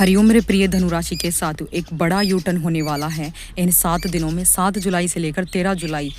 हरिओम मेरे प्रिय धनु राशि के साथियों, एक बड़ा यू टर्न होने वाला है इन 7 दिनों में। 7 जुलाई से लेकर 13 जुलाई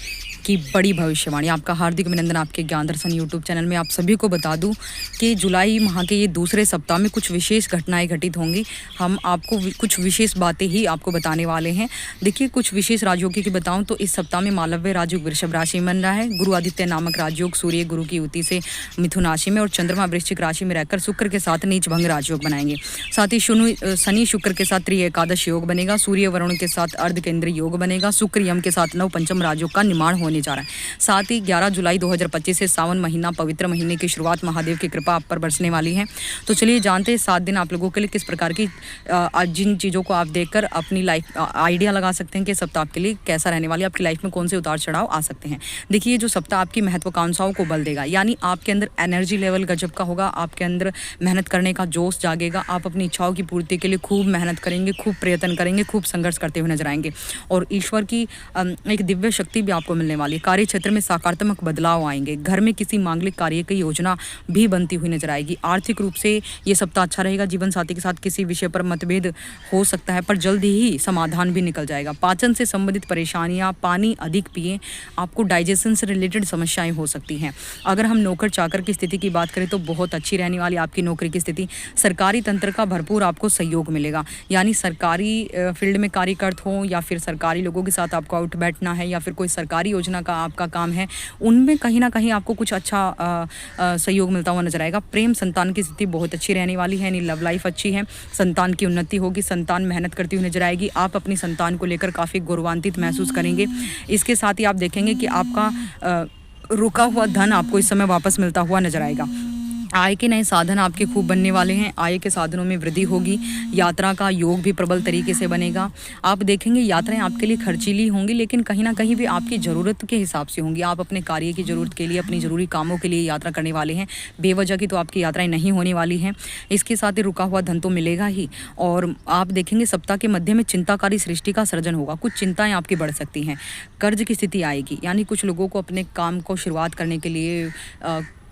की बड़ी भविष्यवाणी। आपका हार्दिक अभिनंदन आपके ज्ञान दर्शन यूट्यूब चैनल में। आप सभी को बता दूं कि जुलाई माह के ये दूसरे सप्ताह में कुछ विशेष घटनाएं घटित होंगी। हम आपको कुछ विशेष बातें ही आपको बताने वाले हैं। देखिए, कुछ विशेष राजयोग की बताऊं तो इस सप्ताह में मालव्य राजयोग वृषभ राशि में बन रहा है। गुरु आदित्य नामक राजयोग सूर्य गुरु की युति से मिथुन राशि में और चंद्रमा वृश्चिक राशि में रहकर शुक्र के साथ नीच भंग राजयोग बनाएंगे। साथ ही शनि शुक्र के साथ त्रि एकादश योग बनेगा। सूर्य वरुण के साथ अर्ध केंद्रीय योग बनेगा। शुक्र यम के साथ नव पंचम राजयोग का निर्माण होने जा रहा है। साथ ही 11 जुलाई 2025 से सावन महीना, पवित्र महीने की शुरुआत महादेव की कृपा आप पर बरसने वाली है। तो चलिए जानते हैं 7 दिन आप लोगों के लिए किस प्रकार की जिन चीज़ों को आप देखकर अपनी लाइफ आइडिया लगा सकते हैं कि सप्ताह आपके लिए कैसा रहने वाली है, आपकी लाइफ में कौन से उतार चढ़ाव आ सकते हैं। देखिए, जो सप्ताह आपकी महत्वाकांक्षाओं को बल देगा, यानी आपके अंदर एनर्जी लेवल गजब का होगा। आपके अंदर मेहनत करने का जोश जागेगा। आप अपनी इच्छाओं की पूर्ति के लिए खूब मेहनत करेंगे, खूब प्रयत्न करेंगे, खूब संघर्ष करते हुए नजर आएंगे और ईश्वर की एक दिव्य शक्ति भी आपको मिलने वाली है। कार्य क्षेत्र में सकारात्मक बदलाव आएंगे। घर में किसी मांगलिक कार्य की योजना भी बनती हुई नजर आएगी। आर्थिक रूप से ये सप्ताह अच्छा रहेगा। जीवन साथी के साथ किसी विषय पर मतभेद हो सकता है, पर जल्दी ही समाधान भी निकल जाएगा। पाचन से संबंधित परेशानियां, पानी अधिक पिएं। आपको डाइजेशन से रिलेटेड समस्याएं हो सकती हैं। अगर हम नौकर चाकर की स्थिति की बात करें तो बहुत अच्छी रहने वाली आपकी नौकरी की स्थिति। सरकारी तंत्र का भरपूर आपको सहयोग मिलेगा, यानी सरकारी फील्ड में कार्य करते हो या फिर सरकारी लोगों के साथ आपको उठ बैठना है या फिर कोई सरकारी योजना का आपका काम है, उनमें कहीं ना कहीं आपको कुछ अच्छा सहयोग मिलता हुआ नजर आएगा। प्रेम संतान की स्थिति बहुत अच्छी रहने वाली है, यानी लव लाइफ अच्छी है। संतान की उन्नति होगी। संतान मेहनत करती हुई नजर आएगी। आप अपनी संतान को लेकर काफ़ी गौरवान्वित महसूस करेंगे। इसके साथ ही आप देखेंगे कि आपका रुका हुआ धन आपको इस समय वापस मिलता हुआ नजर आएगा। आय के नए साधन आपके खूब बनने वाले हैं। आय के साधनों में वृद्धि होगी। यात्रा का योग भी प्रबल तरीके से बनेगा। आप देखेंगे यात्राएं आपके लिए खर्चीली होंगी, लेकिन कहीं ना कहीं भी आपकी ज़रूरत के हिसाब से होंगी। आप अपने कार्य की ज़रूरत के लिए, अपनी ज़रूरी कामों के लिए यात्रा करने वाले हैं। बेवजह की तो आपकी यात्राएं नहीं होने वाली हैं। इसके साथ ही रुका हुआ धन तो मिलेगा ही। और आप देखेंगे सप्ताह के मध्य में चिंताकारी सृष्टि का सृजन होगा। कुछ चिंताएं आपकी बढ़ सकती हैं। कर्ज की स्थिति आएगी, यानी कुछ लोगों को अपने काम को शुरुआत करने के लिए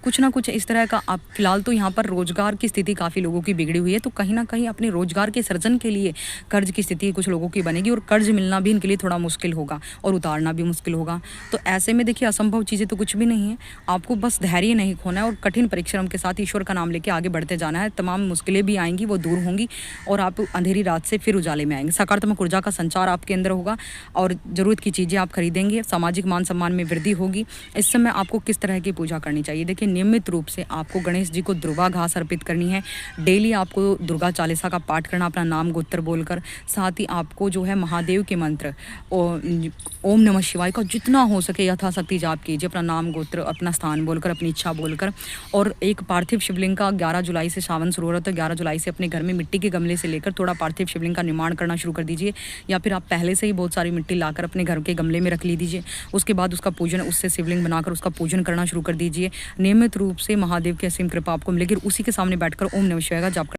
कुछ ना कुछ इस तरह का। आप फिलहाल तो यहाँ पर रोजगार की स्थिति काफ़ी लोगों की बिगड़ी हुई है, तो कहीं ना कहीं अपने रोजगार के सृजन के लिए कर्ज की स्थिति कुछ लोगों की बनेगी और कर्ज मिलना भी इनके लिए थोड़ा मुश्किल होगा और उतारना भी मुश्किल होगा। तो ऐसे में देखिए, असंभव चीज़ें तो कुछ भी नहीं है। आपको बस धैर्य नहीं खोना है और कठिन परिश्रम के साथ ईश्वर का नाम लेके आगे बढ़ते जाना है। तमाम मुश्किलें भी आएंगी, वो दूर होंगी और आप अंधेरी रात से फिर उजाले में आएंगे। सकारात्मक ऊर्जा का संचार आपके अंदर होगा और ज़रूरत की चीज़ें आप खरीदेंगे। सामाजिक मान सम्मान में वृद्धि होगी। इस समय आपको किस तरह की पूजा करनी चाहिए? देखिए, नियमित रूप से आपको गणेश जी को दुर्वा घास अर्पित करनी है। डेली आपको दुर्गा चालीसा का पाठ करना, अपना नाम गोत्र बोलकर। साथ ही आपको जो है महादेव के मंत्र ओम नमः शिवाय का जितना हो सके यथाशक्ति जाप कीजिए। अपना नाम गोत्र, अपना स्थान बोलकर, अपनी इच्छा बोलकर। और एक पार्थिव शिवलिंग का 11 जुलाई से सावन शुरू हो रहा है, तो 11 जुलाई से अपने घर में मिट्टी के गमले से लेकर थोड़ा पार्थिव शिवलिंग का निर्माण करना शुरू कर दीजिए, या फिर आप पहले से ही बहुत सारी मिट्टी लाकर अपने घर के गमले में रख लीजिए। उसके बाद उसका पूजन, उससे शिवलिंग बनाकर उसका पूजन करना शुरू कर दीजिए। नियमित रूप से महादेव की असीम कृपा आपको मिलेगी। उसी के सामने बैठकर ओम नमः शिवाय का जाप